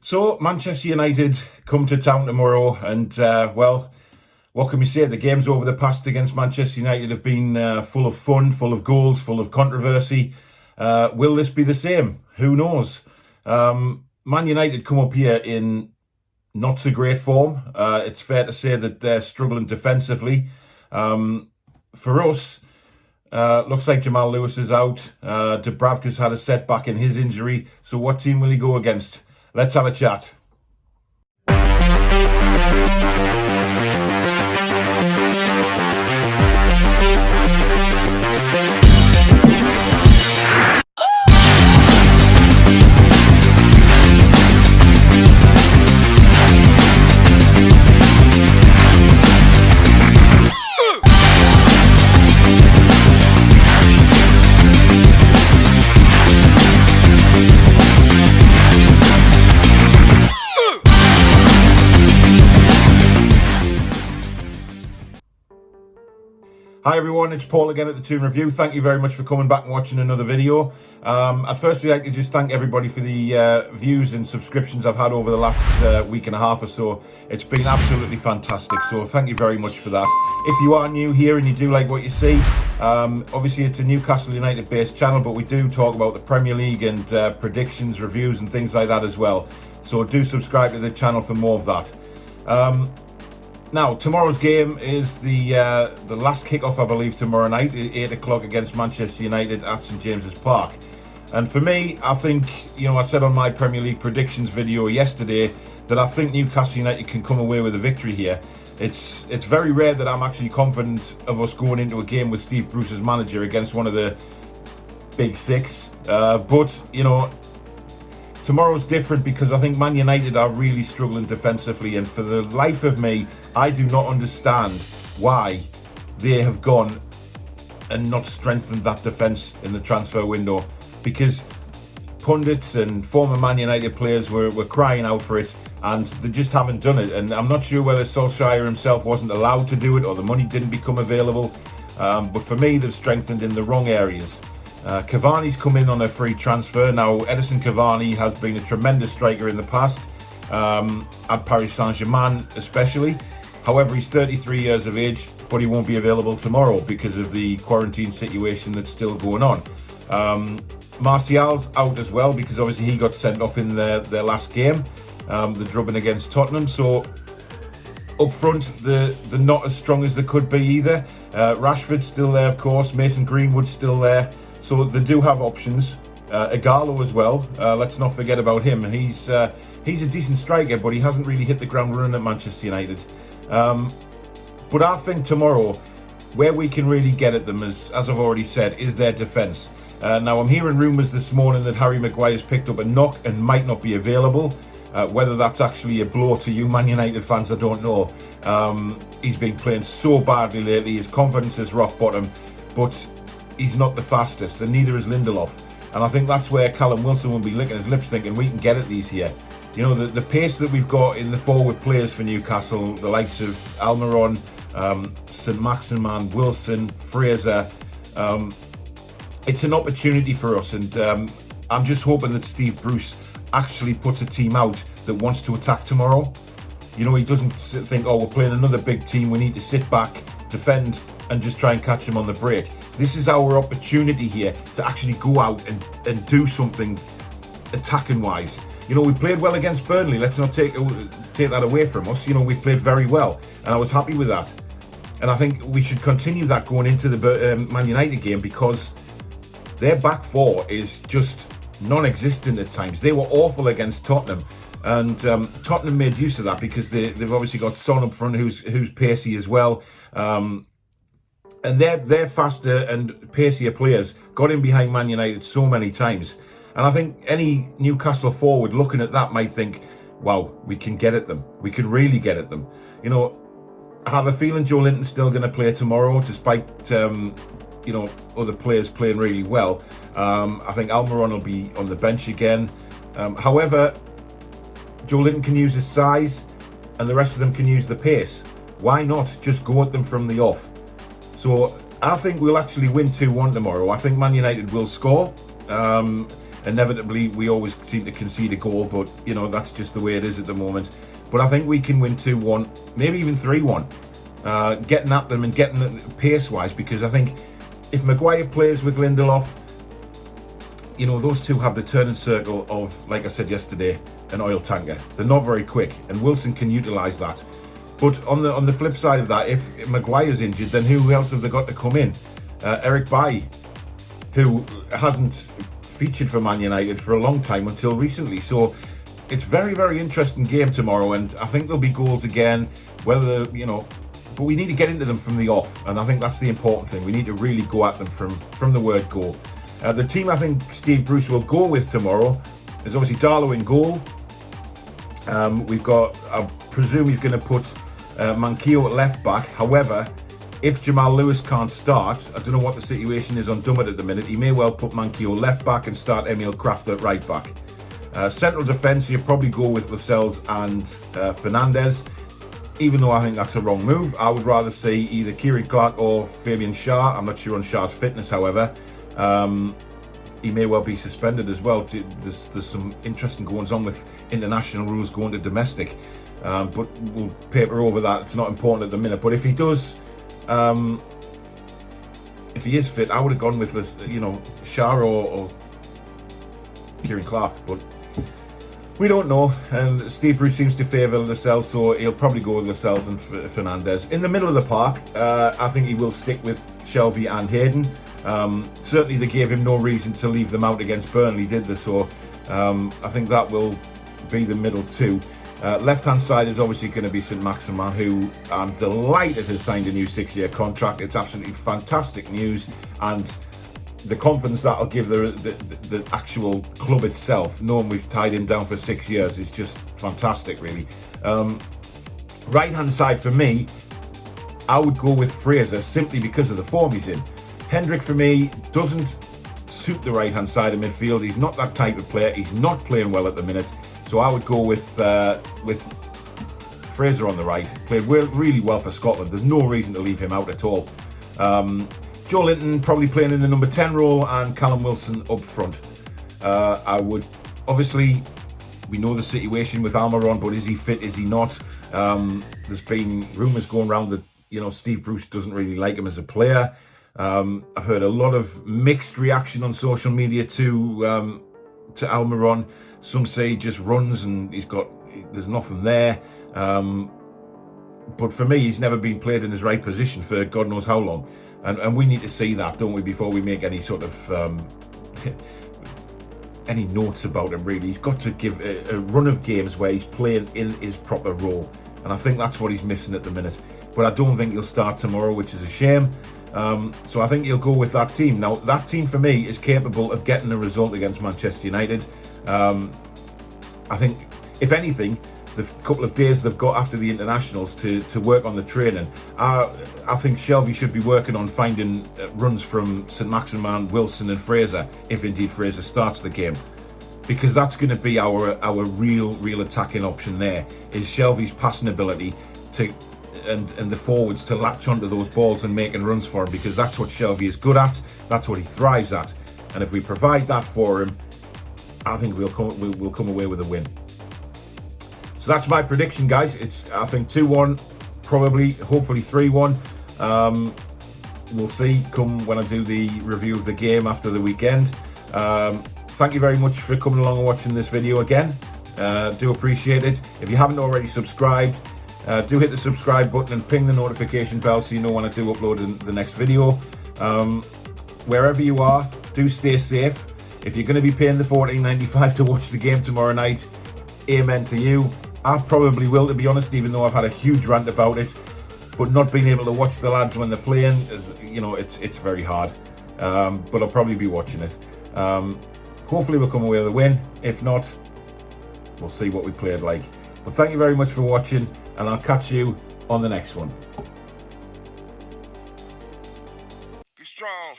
So, Manchester United come to town tomorrow, and well, what can we say? The games over the past against Manchester United have been full of fun, full of goals, full of controversy. Will this be the same? Who knows? Man United come up here in not so great form. It's fair to say that they're struggling defensively. For us, looks like Jamal Lewis is out. Dubravka's had a setback in his injury. So what team will he go against? Let's have a chat. Hi everyone, it's Paul again at the Toon Review. Thank you very much for coming back and watching another video. I'd firstly like to just thank everybody for the views and subscriptions I've had over the last week and a half or so. It's been absolutely fantastic, so thank you very much for that. If you are new here and you do like what you see, obviously it's a Newcastle United based channel, but we do talk about the Premier League and predictions, reviews and things like that as well. So do subscribe to the channel for more of that. Now, tomorrow's game is the last kick-off, I believe, tomorrow night, 8 o'clock against Manchester United at St. James's Park. And for me, I think, I said on my Premier League predictions video yesterday that I think Newcastle United can come away with a victory here. It's very rare that I'm actually confident of us going into a game with Steve Bruce as manager against one of the big six. But tomorrow's different because I think Man United are really struggling defensively, and for the life of me, I do not understand why they have gone and not strengthened that defence in the transfer window, because pundits and former Man United players were crying out for it and they just haven't done it. And I'm not sure whether Solskjaer himself wasn't allowed to do it or the money didn't become available, but for me they've strengthened in the wrong areas. Cavani's come in on a free transfer. Now, Edison Cavani has been a tremendous striker in the past, at Paris Saint-Germain especially. However, he's 33 years of age, but he won't be available tomorrow because of the quarantine situation that's still going on. Martial's out as well because obviously he got sent off in their last game, the drubbing against Tottenham. So up front, they're not as strong as they could be either. Rashford's still there, of course. Mason Greenwood's still there. So they do have options. Igalo as well. Let's not forget about him. He's a decent striker, but he hasn't really hit the ground running at Manchester United. But I think tomorrow, where we can really get at them, as I've already said, is their defence. Now, I'm hearing rumours this morning that Harry Maguire has picked up a knock and might not be available. Whether that's actually a blow to you Man United fans, I don't know. He's been playing so badly lately. His confidence is rock bottom, but he's not the fastest, and neither is Lindelof. And I think that's where Callum Wilson will be licking his lips thinking we can get at these here. The pace that we've got in the forward players for Newcastle, the likes of Almiron, St. Maximin, Wilson, Fraser, it's an opportunity for us. And I'm just hoping that Steve Bruce actually puts a team out that wants to attack tomorrow. He doesn't think, oh, we're playing another big team, we need to sit back, defend, and just try and catch them on the break. This is our opportunity here to actually go out and do something attacking-wise. We played well against Burnley. Let's not take that away from us. We played very well, and I was happy with that. And I think we should continue that going into the Man United game, because their back four is just non-existent at times. They were awful against Tottenham, and Tottenham made use of that because they've obviously got Son up front, who's pacey as well. And their faster and pacier players got in behind Man United so many times. And I think any Newcastle forward looking at that might think, wow, we can get at them. We can really get at them. I have a feeling Joe Linton's still going to play tomorrow, despite, other players playing really well. I think Almiron will be on the bench again. However, Joe Linton can use his size and the rest of them can use the pace. Why not just go at them from the off? So I think we'll actually win 2-1 tomorrow. I think Man United will score. Inevitably, we always seem to concede a goal, but, you know, that's just the way it is at the moment. But I think we can win 2-1, maybe even 3-1. Getting at them and getting it pace-wise, because I think if Maguire plays with Lindelof, you know, those two have the turning circle of, like I said yesterday, an oil tanker. They're not very quick, and Wilson can utilise that. But on the flip side of that, if Maguire's injured, then who else have they got to come in? Eric Bailly, who hasn't featured for Man United for a long time until recently. So it's very, very interesting game tomorrow, and I think there'll be goals again, whether, you know, but we need to get into them from the off, and I think that's the important thing. We need to really go at them from the word go. The team I think Steve Bruce will go with tomorrow is obviously Darlow in goal. We've got, I presume he's going to put Manquillo at left back. However, if Jamal Lewis can't start, I don't know what the situation is on Dummett at the minute, he may well put Manquillo left back and start Emil Kraft at right back. Central defence, you'll probably go with Lascelles and Fernandes. Even though I think that's a wrong move, I would rather see either Kieran Clark or Fabian Schär. I'm not sure on Schär's fitness, however. He may well be suspended as well. There's some interesting goings on with international rules going to domestic, but we'll paper over that. It's not important at the minute. But if he does, if he is fit, I would have gone with this, you know, Schär or Kieran Clark. But we don't know, and Steve Bruce seems to favour Lascelles, so he'll probably go with Lascelles and Fernandes. In the middle of the park, I think he will stick with Shelvey and Hayden. Certainly they gave him no reason to leave them out against Burnley, did they? So I think that will be the middle two. Left-hand side is obviously going to be St. Maximin, who I'm delighted has signed a new 6-year contract. It's absolutely fantastic news, and the confidence that'll give the actual club itself, knowing we've tied him down for 6 years, is just fantastic, really. Right-hand side for me, I would go with Fraser simply because of the form he's in. Hendrick, for me, doesn't suit the right-hand side of midfield. He's not that type of player. He's not playing well at the minute. So I would go with Fraser on the right. Played really well for Scotland. There's no reason to leave him out at all. Joe Linton probably playing in the number 10 role, and Callum Wilson up front. I would, obviously, we know the situation with Almiron, but is he fit, is he not? There's been rumours going around that, you know, Steve Bruce doesn't really like him as a player. I've heard a lot of mixed reaction on social media to Almiron. Some say he just runs and there's nothing there. But for me, he's never been played in his right position for God knows how long. And we need to see that, don't we, before we make any sort of any notes about him, really. He's got to give a run of games where he's playing in his proper role. And I think that's what he's missing at the minute. But I don't think he'll start tomorrow, which is a shame. So I think he'll go with that team. Now, that team for me is capable of getting a result against Manchester United. I think, if anything, the couple of days they've got after the internationals to work on the training, I think Shelvey should be working on finding runs from St. Maximin, Wilson and Fraser, if indeed Fraser starts the game. Because that's going to be our real attacking option there, is Shelvey's passing ability to and the forwards to latch onto those balls and making runs for him, because that's what Shelvey is good at, that's what he thrives at. And if we provide that for him, I think we'll come away with a win. So that's my prediction, guys. It's, I think, 2-1, probably, hopefully 3-1. We'll see come when I do the review of the game after the weekend. Thank you very much for coming along and watching this video again. Do appreciate it. If you haven't already subscribed, do hit the subscribe button and ping the notification bell so you know when I do upload the next video. Wherever you are, do stay safe. If you're going to be paying the $14.95 to watch the game tomorrow night, amen to you. I probably will, to be honest, even though I've had a huge rant about it. But not being able to watch the lads when they're playing, is, you know, it's very hard. But I'll probably be watching it. Hopefully we'll come away with a win. If not, we'll see what we played like. But thank you very much for watching, and I'll catch you on the next one. Get strong.